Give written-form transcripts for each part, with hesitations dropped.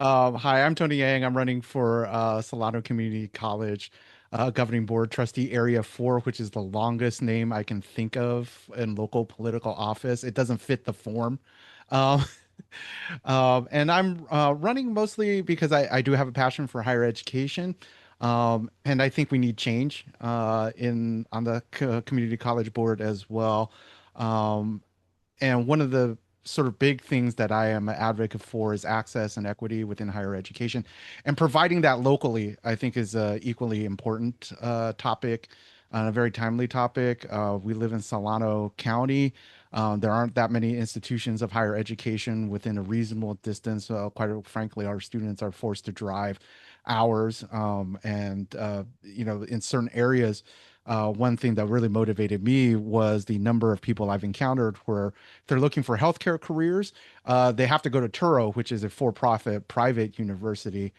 Hi, I'm Tony Yang. I'm running for Solano Community College Governing Board Trustee Area 4, which is the longest name I can think of in local political office. It doesn't fit the form. Um, and I'm running mostly because I do have a passion for higher education. And I think we need change in on the community college board as well. Um, and one of the sort of big things that I am an advocate for is access and equity within higher education. And providing that locally, I think, is a equally important topic, a very timely topic. We live in Solano County. There aren't that many institutions of higher education within a reasonable distance. Quite frankly, our students are forced to drive hours. In certain areas, one thing that really motivated me was the number of people I've encountered where if they're looking for healthcare careers, they have to go to Turo, which is a for-profit private university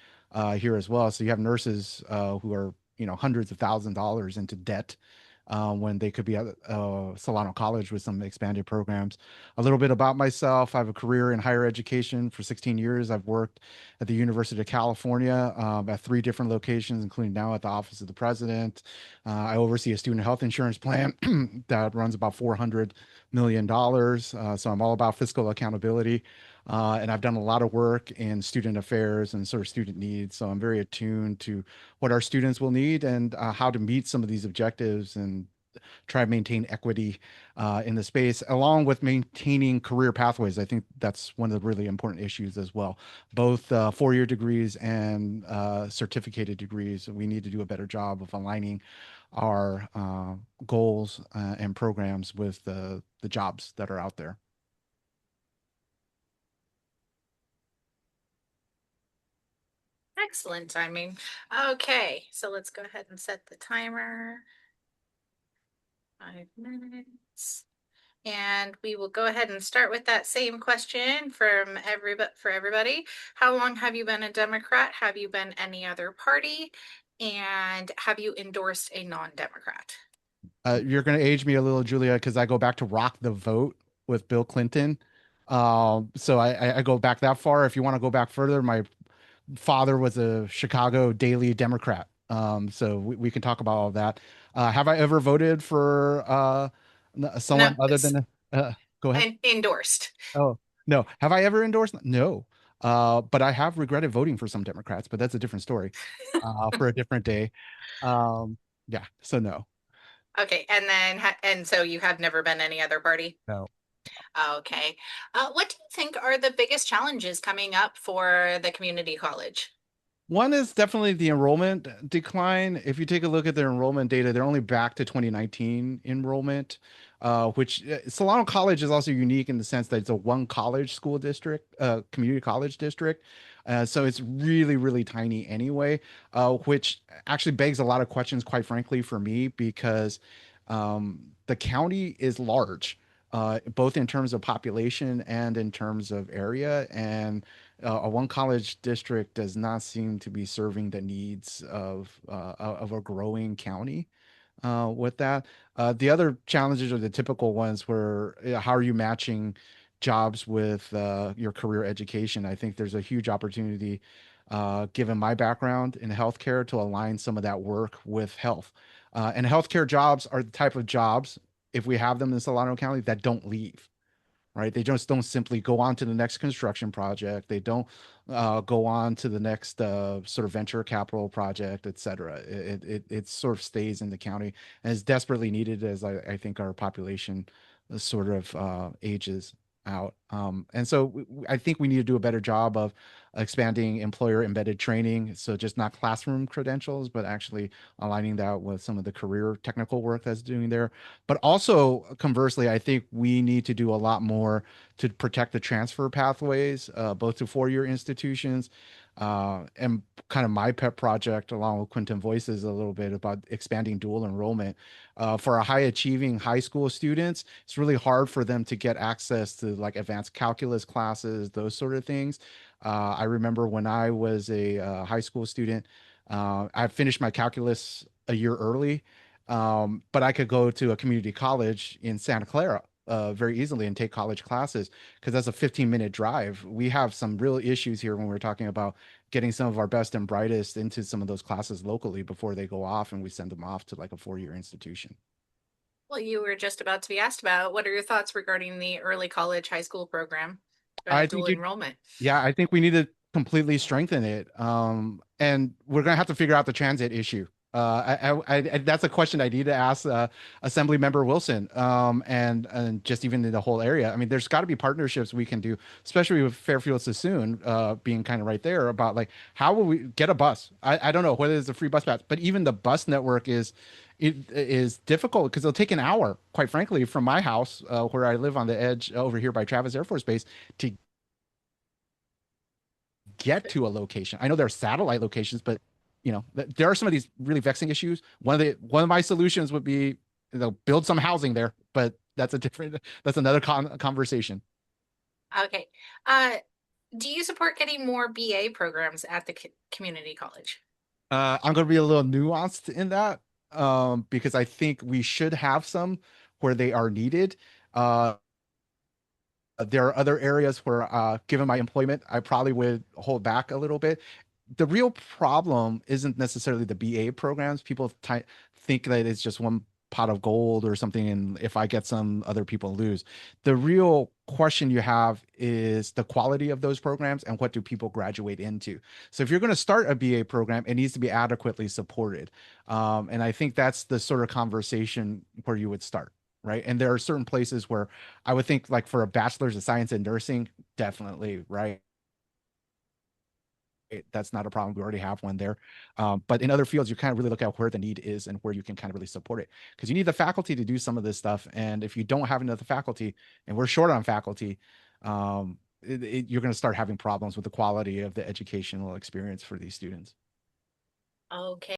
here as well. So you have nurses who are, hundreds of thousands of dollars into debt when they could be at Solano College with some expanded programs. A little bit about myself. I have a career in higher education for 16 years. I've worked at the University of California at three different locations, including now at the Office of the President. I oversee a student health insurance plan that runs about $400 million. So I'm all about fiscal accountability. And I've done a lot of work in student affairs and sort of student needs. So I'm very attuned to what our students will need and how to meet some of these objectives and try to maintain equity in the space, along with maintaining career pathways. I think that's one of the really important issues as well. Both four-year degrees and certificated degrees, we need to do a better job of aligning our goals and programs with the jobs that are out there. Excellent timing. Okay, so let's go ahead and set the timer. 5 minutes. And we will go ahead and start with that same question for everybody. How long have you been a Democrat? Have you been any other party? And have you endorsed a non-Democrat? You're going to age me a little, Julia, because I go back to Rock the Vote with Bill Clinton. So I go back that far. If you want to go back further, my father was a Chicago Daily Democrat. So we can talk about all of that. Have I ever voted for No, someone other than go ahead? and endorsed. Oh, no. Have I ever endorsed? No. But I have regretted voting for some Democrats, but that's a different story for a different day. Um, yeah, so no. Okay, and so you have never been any other party? No. Okay. What do you think are the biggest challenges coming up for the community college? One is definitely the enrollment decline. If you take a look at their enrollment data, they're only back to 2019 enrollment, which Solano College is also unique in the sense that it's a one college school district, community college district. So it's really, really tiny anyway, which actually begs a lot of questions, quite frankly, for me, because the county is large, both in terms of population and in terms of area. And a one college district does not seem to be serving the needs of a growing county with that. The other challenges are the typical ones where how are you matching jobs with your career education? I think there's a huge opportunity, given my background in healthcare, to align some of that work with health. And healthcare jobs are the type of jobs, if we have them in Solano County, that don't leave, right? They just don't simply go on to the next construction project. They don't go on to the next sort of venture capital project, et cetera. It sort of stays in the county and is desperately needed as I think our population sort of ages out. And so I think we need to do a better job of expanding employer embedded training. So just not classroom credentials, but actually aligning that with some of the career technical work that's doing there. But also, conversely, I think we need to do a lot more to protect the transfer pathways, both to four-year institutions. And kind of my pet project, along with Quinton Voices, a little bit about expanding dual enrollment. For our high achieving high school students, it's really hard for them to get access to like advanced calculus classes, those sort of things. I remember when I was a high school student, I finished my calculus a year early, but I could go to a community college in Santa Clara, very easily and take college classes because that's a 15-minute drive. We have some real issues here when we're talking about getting some of our best and brightest into some of those classes locally before they go off and we send them off to like a 4-year institution. Well, you were just about to be asked about what are your thoughts regarding the early college high school program, I dual think you enrollment? Yeah, I think we need to completely strengthen it. And we're gonna have to figure out the transit issue. That's a question I need to ask Assembly Member Wilson. And just even in the whole area. I mean, there's got to be partnerships we can do, especially with Fairfield Sassoon being kind of right there about like how will we get a bus? I don't know whether it's a free bus pass, but even the bus network is difficult because it'll take an hour, quite frankly, from my house where I live on the edge over here by Travis Air Force Base to get to a location. I know there are satellite locations, but there are some of these really vexing issues. One of my solutions would be build some housing there, but that's another conversation. Okay. Do you support getting more BA programs at the community college? I'm going to be a little nuanced in that because I think we should have some where they are needed. Uh, there are other areas where, given my employment, I probably would hold back a little bit. The real problem isn't necessarily the BA programs. People think that it's just one pot of gold or something, and if I get some, other people lose. The real question you have is the quality of those programs and what do people graduate into. So if you're going to start a BA program, it needs to be adequately supported. And I think that's the sort of conversation where you would start. Right. And there are certain places where I would think, like for a bachelor's of science in nursing, definitely, right? That's not a problem. We already have one there. But in other fields, you kind of really look at where the need is and where you can kind of really support it because you need the faculty to do some of this stuff. And if you don't have enough faculty, and we're short on faculty, you're going to start having problems with the quality of the educational experience for these students. Okay.